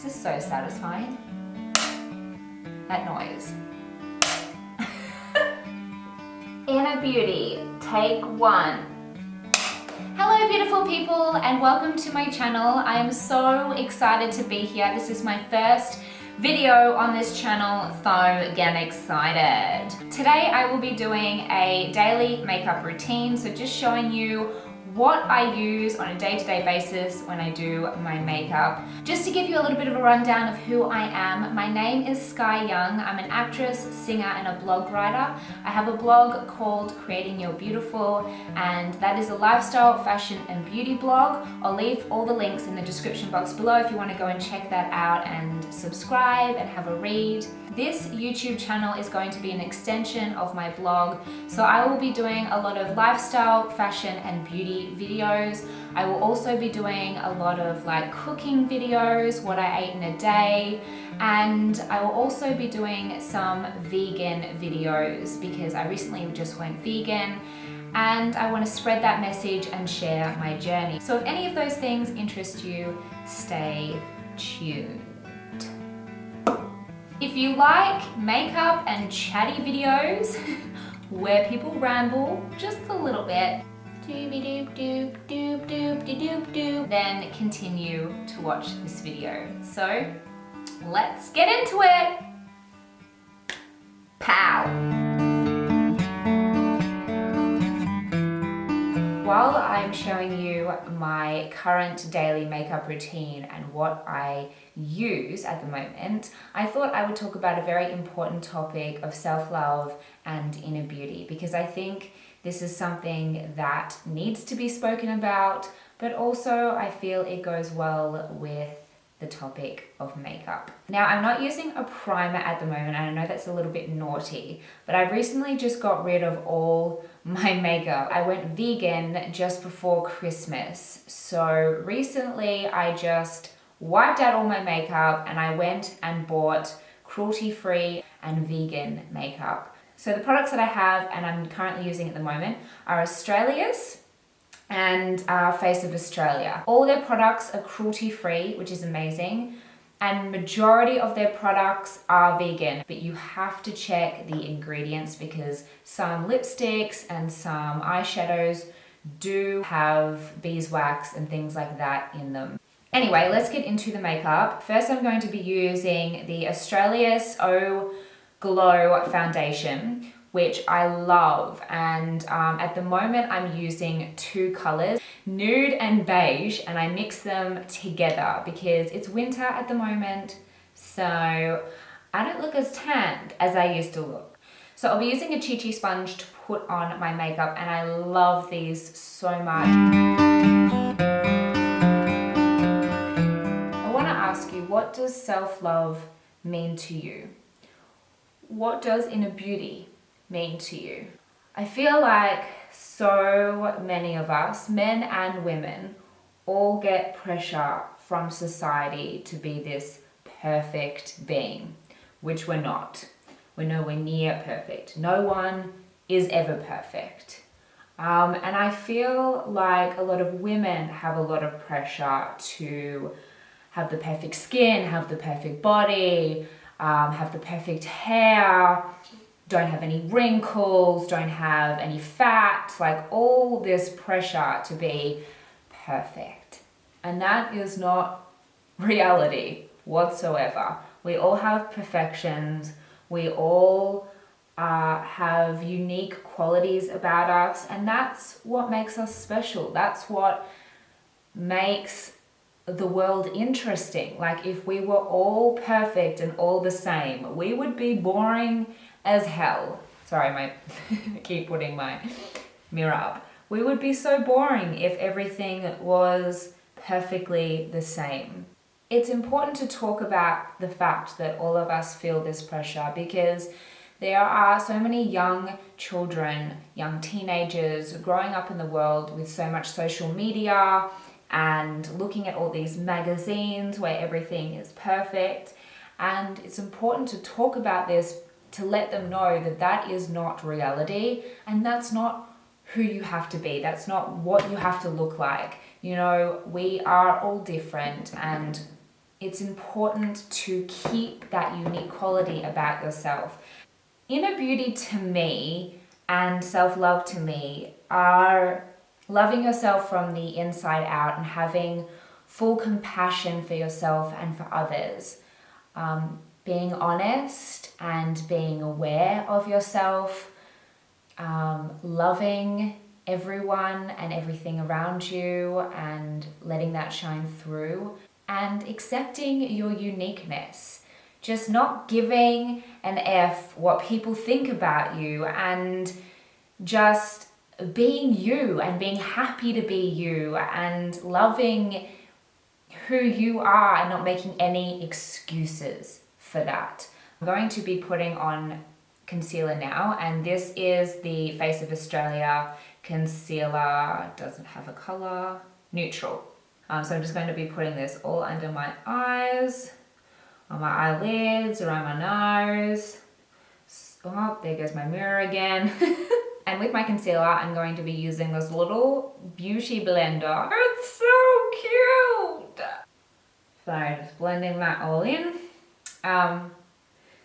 This is so satisfying. That noise. Inner Beauty, take 1. Hello beautiful people and welcome to my channel. I am so excited to be here. This is my first video on this channel, so get excited. Today I will be doing a daily makeup routine, so just showing you what I use on a day-to-day basis when I do my makeup. Just to give you a little bit of a rundown of who I am, my name is Skye Young. I'm an actress, singer, and a blog writer. I have a blog called Creating Your Beautiful, and that is a lifestyle, fashion, and beauty blog. I'll leave all the links in the description box below if you want to go and check that out and subscribe and have a read. This YouTube channel is going to be an extension of my blog, so I will be doing a lot of lifestyle, fashion, and beauty videos. I will also be doing a lot of like cooking videos, what I ate in a day, and I will also be doing some vegan videos because I recently just went vegan and I want to spread that message and share my journey. So if any of those things interest you, stay tuned. If you like makeup and chatty videos where people ramble just a little bit, then continue to watch this video. So let's get into it. Pow! While I'm showing you my current daily makeup routine and what I use at the moment, I thought I would talk about a very important topic of self-love and inner beauty, because I think this is something that needs to be spoken about, but also I feel it goes well with the topic of makeup. Now, I'm not using a primer at the moment, and I know that's a little bit naughty, but I recently just got rid of all my makeup. I went vegan just before Christmas, so recently I just wiped out all my makeup and I went and bought cruelty-free and vegan makeup. So the products that I have and I'm currently using at the moment are Australia's and Face of Australia. All their products are cruelty-free, which is amazing, and majority of their products are vegan, but you have to check the ingredients because some lipsticks and some eyeshadows do have beeswax and things like that in them. Anyway, let's get into the makeup. First, I'm going to be using the Australia's O Glow foundation, which I love, and at the moment I'm using 2 colors, nude and beige, and I mix them together because it's winter at the moment, so I don't look as tanned as I used to look. So I'll be using a Chi Chi sponge to put on my makeup, and I love these so much. I want to ask you, what does self-love mean to you? What does inner beauty mean to you? I feel like so many of us, men and women, all get pressure from society to be this perfect being, which we're not. We're nowhere near perfect. No one is ever perfect. And I feel like a lot of women have a lot of pressure to have the perfect skin, have the perfect body, have the perfect hair, don't have any wrinkles, don't have any fat, like all this pressure to be perfect. And that is not reality whatsoever. We all have perfections. We all have unique qualities about us, and that's what makes us special. That's what makes the world interesting. Like if we were all perfect and all the same, we would be boring as hell. Sorry, I keep putting my mirror up. We would be so boring if everything was perfectly the same. It's important to talk about the fact that all of us feel this pressure because there are so many young children, young teenagers growing up in the world with so much social media and looking at all these magazines where everything is perfect. And it's important to talk about this to let them know that that is not reality and that's not who you have to be. That's not what you have to look like. You know, we are all different and it's important to keep that unique quality about yourself. Inner beauty to me and self-love to me are loving yourself from the inside out and having full compassion for yourself and for others. Being honest and being aware of yourself, loving everyone and everything around you and letting that shine through, and accepting your uniqueness. Just not giving an F what people think about you, and just being you and being happy to be you and loving who you are and not making any excuses for that. I'm going to be putting on concealer now, and this is the Face of Australia concealer. Doesn't have a color, neutral. So I'm just going to be putting this all under my eyes, on my eyelids, around my nose. Oh, there goes my mirror again. And with my concealer, I'm going to be using this little beauty blender. It's so cute. So just blending that all in.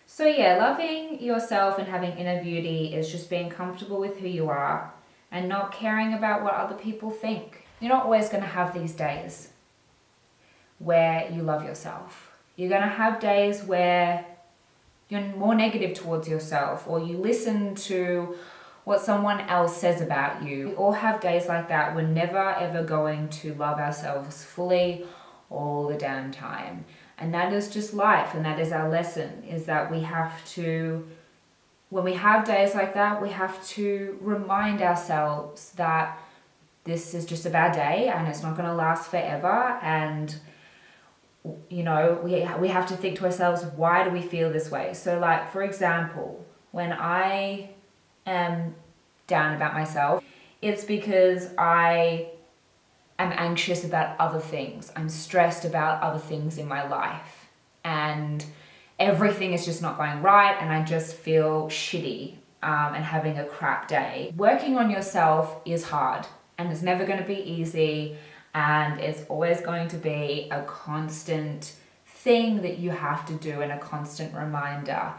So yeah, loving yourself and having inner beauty is just being comfortable with who you are and not caring about what other people think. You're not always going to have these days where you love yourself. You're going to have days where you're more negative towards yourself, or you listen to what someone else says about you. We all have days like that. We're never ever going to love ourselves fully all the damn time. And that is just life, and that is our lesson, is that we have to, when we have days like that, we have to remind ourselves that this is just a bad day and it's not going to last forever. And you know, we have to think to ourselves, why do we feel this way? So like, for example, when I am down about myself, it's because I am anxious about other things. I'm stressed about other things in my life, and everything is just not going right, and I just feel shitty and having a crap day. Working on yourself is hard, and it's never going to be easy, and it's always going to be a constant thing that you have to do and a constant reminder.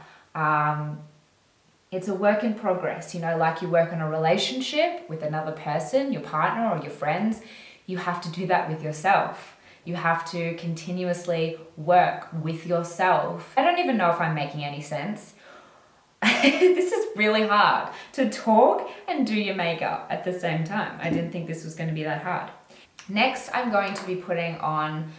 It's a work in progress, you know, like you work on a relationship with another person, your partner or your friends. You have to do that with yourself. You have to continuously work with yourself. I don't even know if I'm making any sense. This is really hard to talk and do your makeup at the same time. I didn't think this was going to be that hard. Next, I'm going to be putting on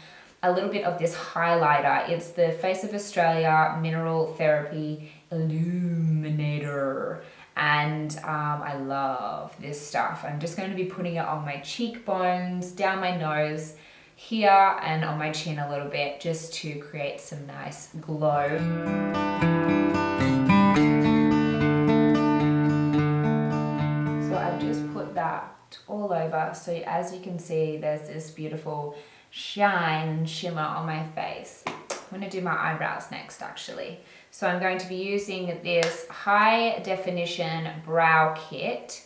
a little bit of this highlighter. It's the Face of Australia Mineral Therapy Illuminator. And I love this stuff. I'm just going to be putting it on my cheekbones, down my nose, here, and on my chin a little bit, just to create some nice glow. So I've just put that all over. So as you can see, there's this beautiful shine and shimmer on my face. I'm going to do my eyebrows next, actually. So I'm going to be using this high definition brow kit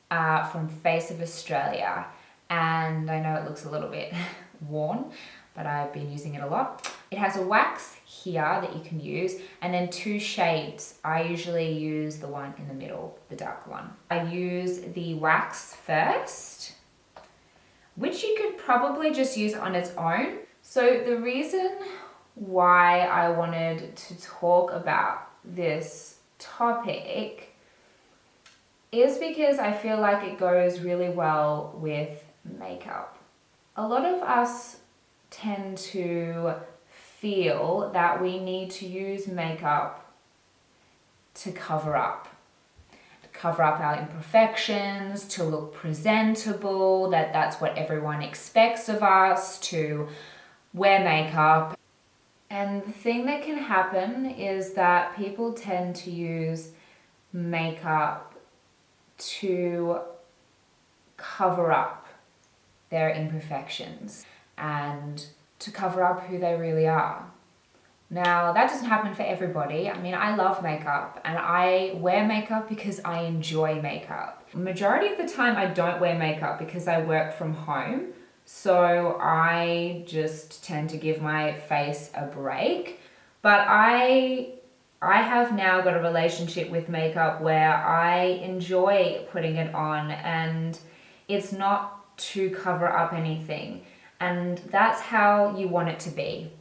from Face of Australia. And I know it looks a little bit worn, but I've been using it a lot. It has a wax here that you can use, and then 2 shades. I usually use the one in the middle, the dark one. I use the wax first, which you could probably just use on its own. So the reason why I wanted to talk about this topic is because I feel like it goes really well with makeup. A lot of us tend to feel that we need to use makeup to cover up our imperfections, to look presentable, that's what everyone expects of us, to wear makeup. And the thing that can happen is that people tend to use makeup to cover up their imperfections and to cover up who they really are. Now, that doesn't happen for everybody. I mean, I love makeup and I wear makeup because I enjoy makeup. Majority of the time I don't wear makeup because I work from home. So I just tend to give my face a break. But I have now got a relationship with makeup where I enjoy putting it on, and it's not to cover up anything. And that's how you want it to be.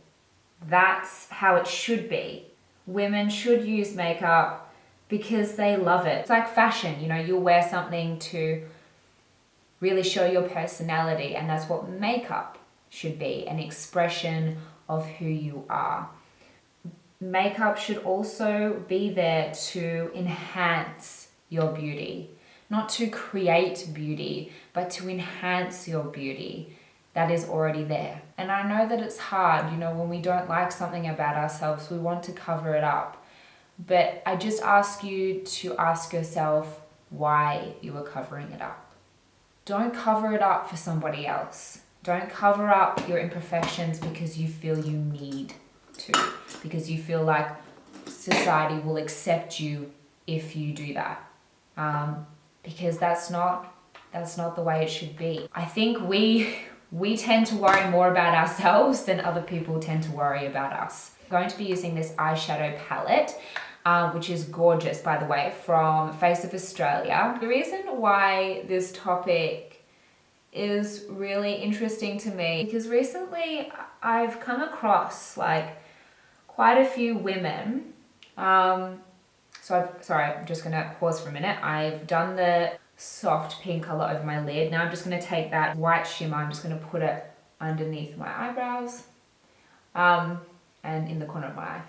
That's how it should be. Women should use makeup because they love it. It's like fashion, you know, you'll wear something to really show your personality, and that's what makeup should be, an expression of who you are. Makeup should also be there to enhance your beauty, not to create beauty, but to enhance your beauty that is already there. And I know that it's hard, you know, when we don't like something about ourselves, we want to cover it up. But I just ask you to ask yourself why you are covering it up. Don't cover it up for somebody else. Don't cover up your imperfections because you feel you need to, because you feel like society will accept you if you do that. Because that's not the way it should be. I think we tend to worry more about ourselves than other people tend to worry about us. I'm going to be using this eyeshadow palette, which is gorgeous, by the way, from Face of Australia. The reason why this topic is really interesting to me, because recently I've come across like quite a few women. I'm just gonna pause for a minute. I've done the soft pink color over my lid. Now I'm just gonna take that white shimmer, I'm just gonna put it underneath my eyebrows, and in the corner of my eye.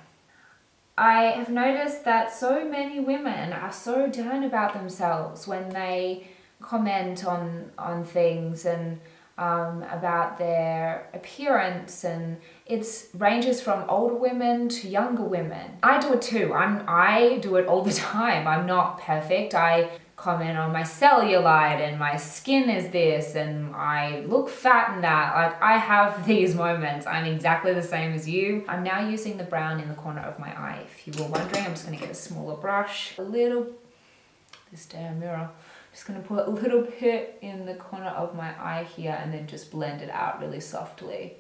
I have noticed that so many women are so down about themselves when they comment on things and about their appearance, and it ranges from older women to younger women. I do it too. I do it all the time. I'm not perfect. I comment on my cellulite and my skin is this and I look fat and that. Like, I have these moments. I'm exactly the same as you. I'm now using the brown in the corner of my eye. If you were wondering, I'm just going to get a smaller brush. This damn mirror. Just going to put a little bit in the corner of my eye here and then just blend it out really softly.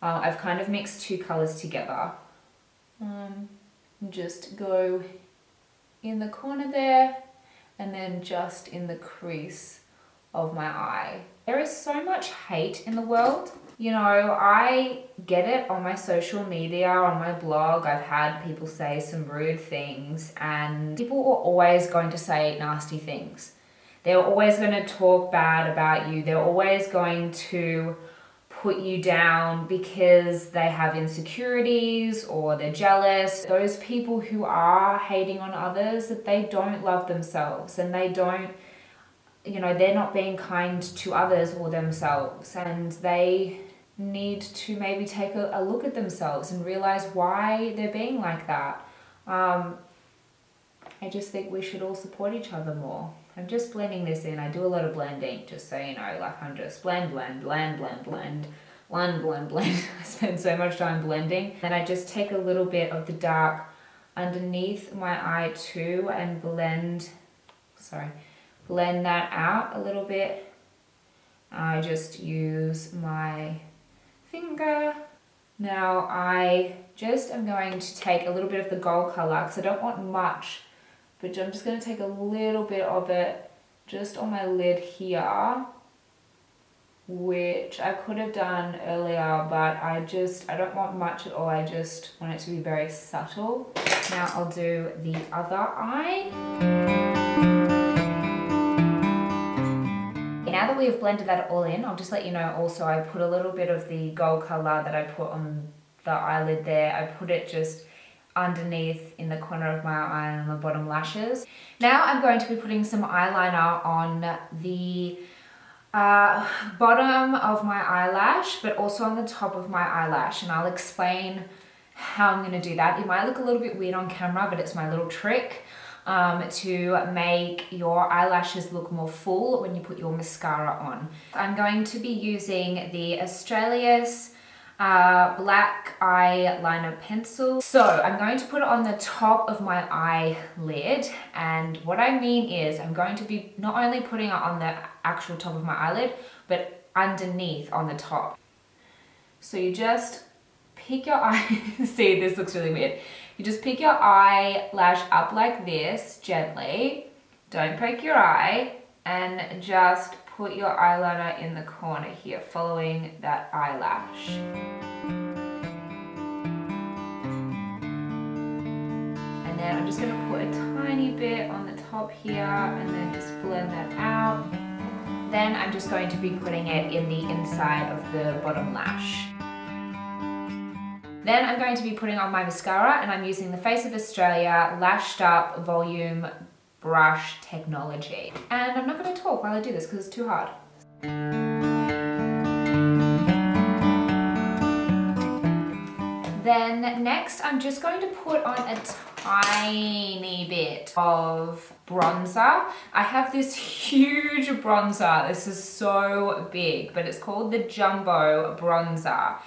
I've kind of mixed two colors together. Just go in the corner there and then just in the crease of my eye. There is so much hate in the world. You know, I get it on my social media, on my blog. I've had people say some rude things, and people are always going to say nasty things. They're always going to talk bad about you. They're always going to put you down because they have insecurities or they're jealous. Those people who are hating on others, that they don't love themselves, and they don't, you know, they're not being kind to others or themselves, and they need to maybe take a look at themselves and realize why they're being like that. I just think we should all support each other more. I'm just blending this in. I do a lot of blending, just so you know, like I'm just blend. I spend so much time blending. Then I just take a little bit of the dark underneath my eye too and blend that out a little bit. I just use my finger. Now I just am going to take a little bit of the gold color because I don't want much, but I'm just going to take a little bit of it just on my lid here, which I could have done earlier, but I don't want much at all. I just want it to be very subtle. Now I'll do the other eye. Now that we've blended that all in, I'll just let you know also I put a little bit of the gold color that I put on the eyelid there. I put it just underneath in the corner of my eye and the bottom lashes. Now I'm going to be putting some eyeliner on the bottom of my eyelash, but also on the top of my eyelash, and I'll explain how I'm going to do that. It might look a little bit weird on camera, but it's my little trick to make your eyelashes look more full when you put your mascara on. I'm going to be using the Australis black eyeliner pencil. So I'm going to put it on the top of my eyelid, and what I mean is I'm going to be not only putting it on the actual top of my eyelid, but underneath on the top. So you just pick your eye, see, this looks really weird. You just pick your eyelash up like this, gently. Don't break your eye, and just put your eyeliner in the corner here, following that eyelash. And then I'm just gonna put a tiny bit on the top here, and then just blend that out. Then I'm just going to be putting it in the inside of the bottom lash. Then I'm going to be putting on my mascara, and I'm using the Face of Australia Lashed Up Volume Brush Technology. And I'm not going to talk while I do this because it's too hard. Then next I'm just going to put on a tiny bit of bronzer. I have this huge bronzer. This is so big, but it's called the Jumbo Bronzer.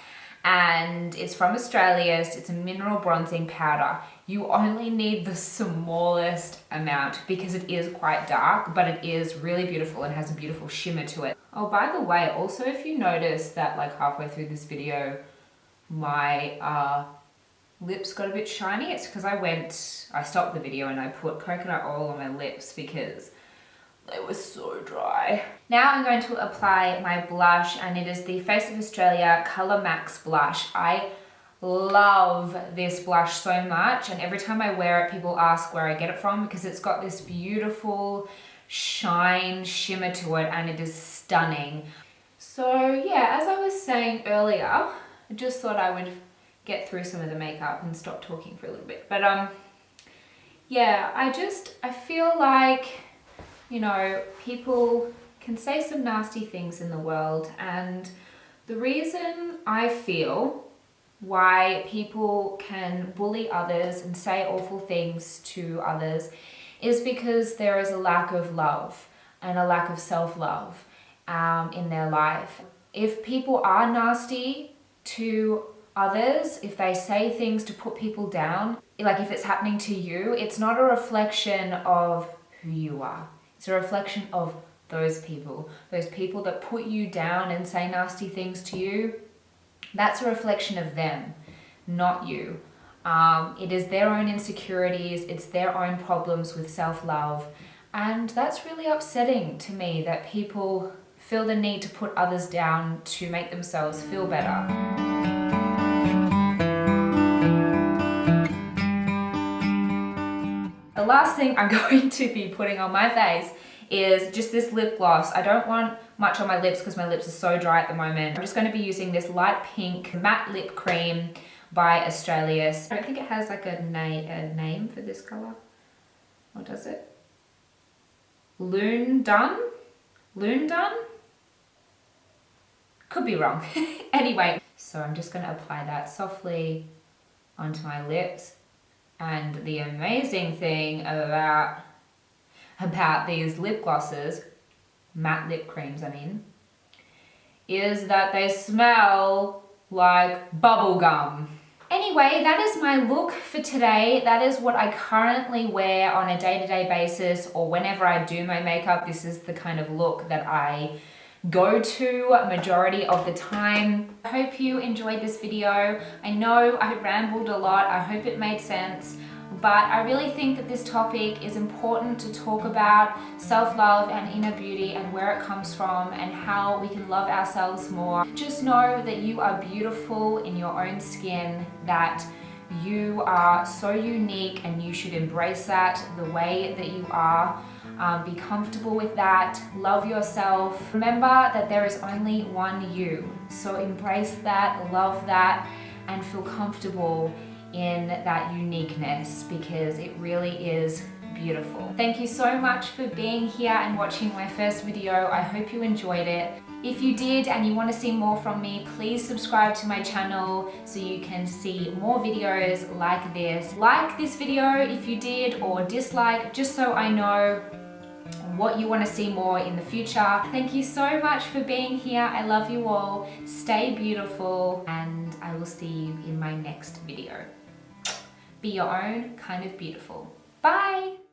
And it's from Australia. It's a mineral bronzing powder. You only need the smallest amount because it is quite dark, but it is really beautiful and has a beautiful shimmer to it. Oh, by the way, also if you notice that like halfway through this video, my lips got a bit shiny, it's because I stopped the video and I put coconut oil on my lips because they were so dry. Now I'm going to apply my blush, and it is the Face of Australia Colour Max blush. I love this blush so much, and every time I wear it, people ask where I get it from because it's got this beautiful shine, shimmer to it, and it is stunning. So yeah, as I was saying earlier, I just thought I would get through some of the makeup and stop talking for a little bit. But yeah, I feel like, you know, people can say some nasty things in the world, and the reason I feel why people can bully others and say awful things to others is because there is a lack of love and a lack of self-love in their life. If people are nasty to others, if they say things to put people down, like if it's happening to you, it's not a reflection of who you are. It's a reflection of those people that put you down and say nasty things to you. That's a reflection of them, not you. It is their own insecurities, it's their own problems with self-love, and that's really upsetting to me that people feel the need to put others down to make themselves feel better. The last thing I'm going to be putting on my face is just this lip gloss. I don't want much on my lips because my lips are so dry at the moment. I'm just going to be using this light pink matte lip cream by Australia. I don't think it has like a name for this color. What does it? Loon Dun? Could be wrong. Anyway, so I'm just going to apply that softly onto my lips. And the amazing thing about these lip glosses, matte lip creams I mean, is that they smell like bubble gum. Anyway, that is my look for today. That is what I currently wear on a day-to-day basis, or whenever I do my makeup. This is the kind of look that I go to majority of the time. I hope you enjoyed this video. I know I rambled a lot. I hope it made sense. But I really think that this topic is important to talk about, self-love and inner beauty and where it comes from and how we can love ourselves more. Just know that you are beautiful in your own skin, that you are so unique and you should embrace that the way that you are. Be comfortable with that, love yourself. Remember that there is only one you. So embrace that, love that, and feel comfortable in that uniqueness because it really is beautiful. Thank you so much for being here and watching my first video. I hope you enjoyed it. If you did and you want to see more from me, please subscribe to my channel so you can see more videos like this. Like this video if you did, or dislike, just so I know what you want to see more in the future. Thank you so much for being here. I love you all. Stay beautiful, and I will see you in my next video. Be your own kind of beautiful. Bye!